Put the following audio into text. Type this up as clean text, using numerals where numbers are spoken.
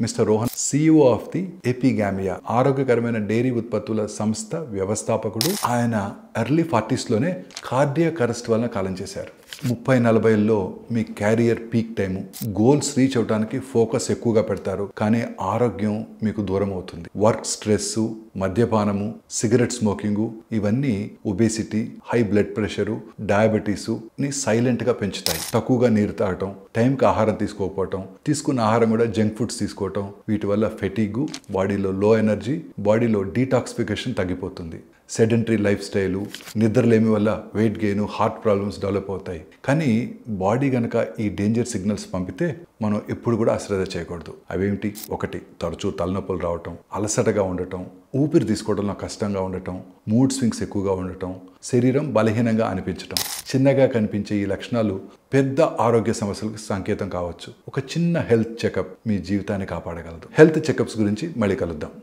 Mister Rohan CEO of the Epigamia ఆరోగ్యకరమైన dairy ఉత్పత్తుల సంస్థ వ్యవస్థాపకుడు. ఆయన ఎర్లీ 40s లోనే కార్డియాక్ అరెస్ట్ వలన కాలం చేశారు. 30-40లో మీ career peak time, goals reach అవడానికి ఫోకస్ ఎక్కువగా పెడతారు, కానీ ఆరోగ్యం మీకు దూరం అవుతుంది. వర్క్ స్ట్రెస్, మద్యపానము, సిగరెట్ స్మోకింగ్ ఇవన్నీ obesity, high blood pressure, diabetes ని సైలెంట్ గా పెంచుతాయి. తక్కువగా నీరు తాగటం, టైంకి ఆహారం తీసుకోకపోవటం, తీసుకున్న ఆహారం కూడా జంక్ ఫుడ్స్ తీసుకోవటం, వీటి వల్ల ఫెటిగ్, బాడీలో లో ఎనర్జీ, బాడీలో డీటాక్సిఫికేషన్ తగ్గిపోతుంది. సెడెంటరీ లైఫ్ స్టైలు, నిద్రలేమి వల్ల weight gain, heart problems develop అవుతాయి. కానీ బాడీ గనక ఈ డేంజర్ సిగ్నల్స్ పంపితే మనం ఎప్పుడు కూడా అశ్రద్ధ చేయకూడదు. అవేమిటి? 1 తరచూ తలనొప్పులు రావటం, అలసటగా ఉండటం, ఊపిరి తీసుకోవడంలో కష్టంగా ఉండటం, మూడ్ స్వింగ్స్ ఎక్కువగా ఉండటం, శరీరం బలహీనంగా అనిపించటం. చిన్నగా కనిపించే ఈ లక్షణాలు పెద్ద ఆరోగ్య సమస్యలకు సంకేతం కావచ్చు. ఒక చిన్న హెల్త్ చెకప్ మీ జీవితాన్ని కాపాడగలదు. హెల్త్ చెకప్స్ గురించి మళ్ళీ కలుద్దాం.